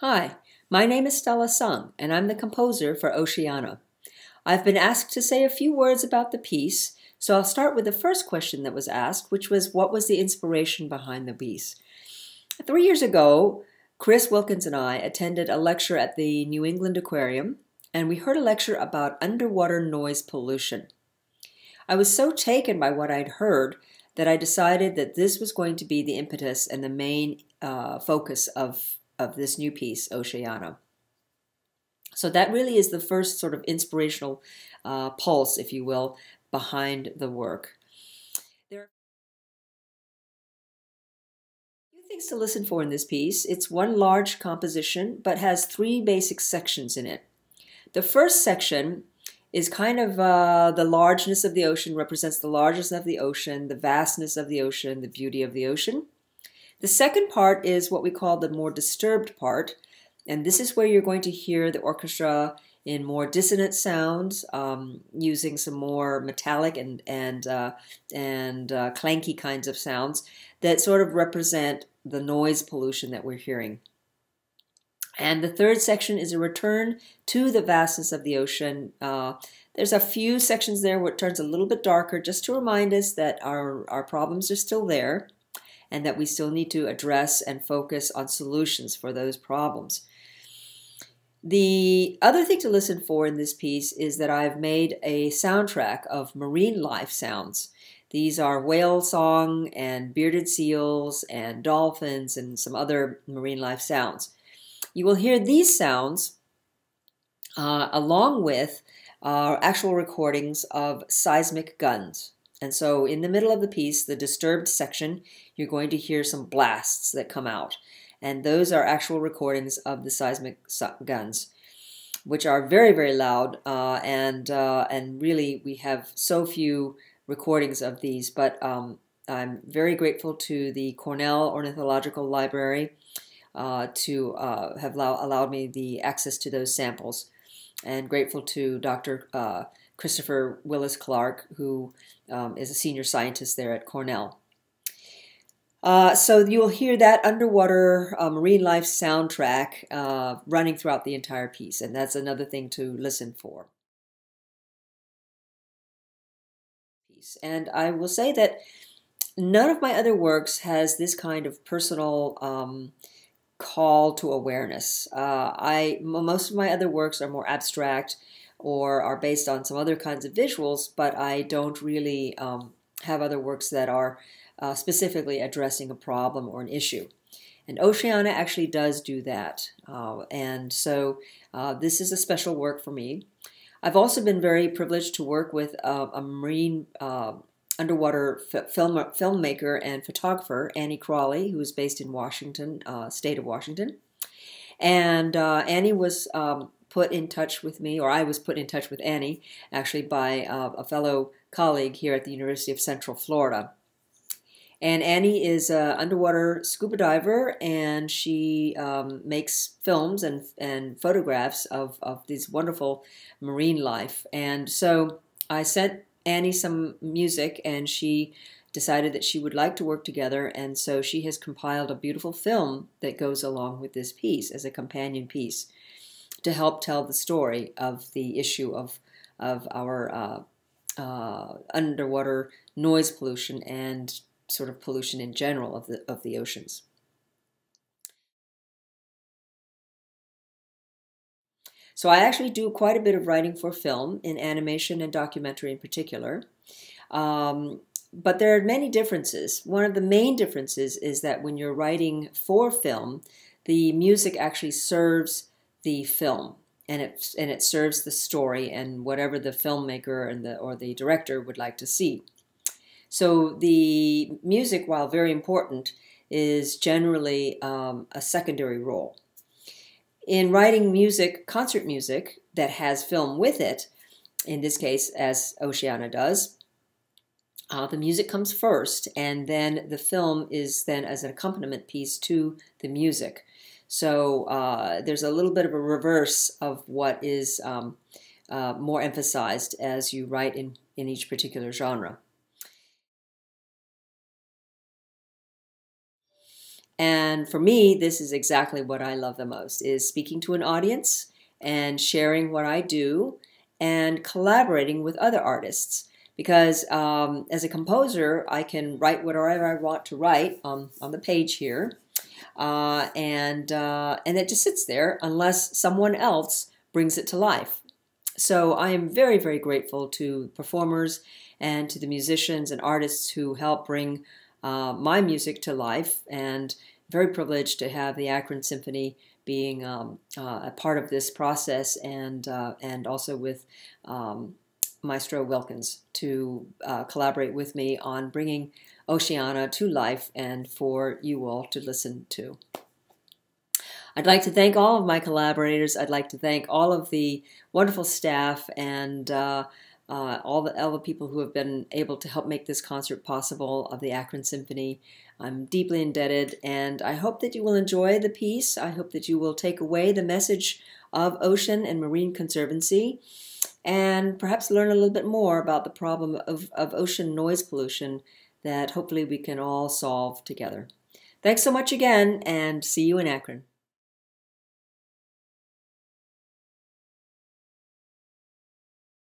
Hi, my name is Stella Sung, and I'm the composer for Oceana. I've been asked to say a few words about the piece, so I'll start with the first question that was asked, which was what was the inspiration behind the piece? 3 years ago, Chris Wilkins and I attended a lecture at the New England Aquarium, and we heard a lecture about underwater noise pollution. I was so taken by what I'd heard that I decided that this was going to be the impetus and the main focus of this new piece, Oceana. So that really is the first sort of inspirational pulse, if you will, behind the work. There are a few things to listen for in this piece. It's one large composition, but has three basic sections in it. The first section is kind of the largeness of the ocean, represents the largeness of the ocean, the vastness of the ocean, the beauty of the ocean. The second part is what we call the more disturbed part, and this is where you're going to hear the orchestra in more dissonant sounds, using some more metallic and clanky kinds of sounds that sort of represent the noise pollution that we're hearing. And the third section is a return to the vastness of the ocean. There's a few sections there where it turns a little bit darker, just to remind us that our problems are still there, and that we still need to address and focus on solutions for those problems. The other thing to listen for in this piece is that I've made a soundtrack of marine life sounds. These are whale song and bearded seals and dolphins and some other marine life sounds. You will hear these sounds along with actual recordings of seismic guns. And so in the middle of the piece, the disturbed section, you're going to hear some blasts that come out. And those are actual recordings of the seismic guns, which are very, very loud. And really, we have so few recordings of these. But I'm very grateful to the Cornell Ornithological Library to have allowed me the access to those samples. And grateful to Dr. Christopher Willis Clark, who is a senior scientist there at Cornell. So you'll hear that underwater marine life soundtrack running throughout the entire piece, and that's another thing to listen for. And I will say that none of my other works has this kind of personal call to awareness. Most of my other works are more abstract or are based on some other kinds of visuals, but I don't really have other works that are specifically addressing a problem or an issue. And Oceana actually does do that. And so this is a special work for me. I've also been very privileged to work with a marine underwater filmmaker and photographer, Annie Crawley, who is based in Washington, state of Washington. And Annie was put in touch with me, or I was put in touch with Annie, actually by a fellow colleague here at the University of Central Florida. And Annie is an underwater scuba diver, and she makes films and photographs of this wonderful marine life. And so I sent Annie some music, and she decided that she would like to work together, and so she has compiled a beautiful film that goes along with this piece as a companion piece to help tell the story of the issue of our underwater noise pollution and sort of pollution in general of the oceans. So I actually do quite a bit of writing for film, in animation and documentary in particular. But there are many differences. One of the main differences is that when you're writing for film, the music actually serves the film, and it serves the story and whatever the filmmaker and or the director would like to see. So the music, while very important, is generally a secondary role. In writing music, concert music that has film with it, in this case, as Oceana does, the music comes first, and then the film is then as an accompaniment piece to the music. So there's a little bit of a reverse of what is more emphasized as you write in each particular genre. And for me, this is exactly what I love the most, is speaking to an audience and sharing what I do and collaborating with other artists. Because as a composer, I can write whatever I want to write on the page here, and it just sits there unless someone else brings it to life. So I am very, very grateful to performers and to the musicians and artists who help bring my music to life, and very privileged to have the Akron Symphony being a part of this process, and also with Maestro Wilkins to collaborate with me on bringing Oceana to life and for you all to listen to. I'd like to thank all of my collaborators. I'd like to thank all of the wonderful staff and all the people who have been able to help make this concert possible of the Akron Symphony. I'm deeply indebted, and I hope that you will enjoy the piece. I hope that you will take away the message of Ocean and Marine Conservancy, and perhaps learn a little bit more about the problem of ocean noise pollution that hopefully we can all solve together. Thanks so much again, and see you in Akron.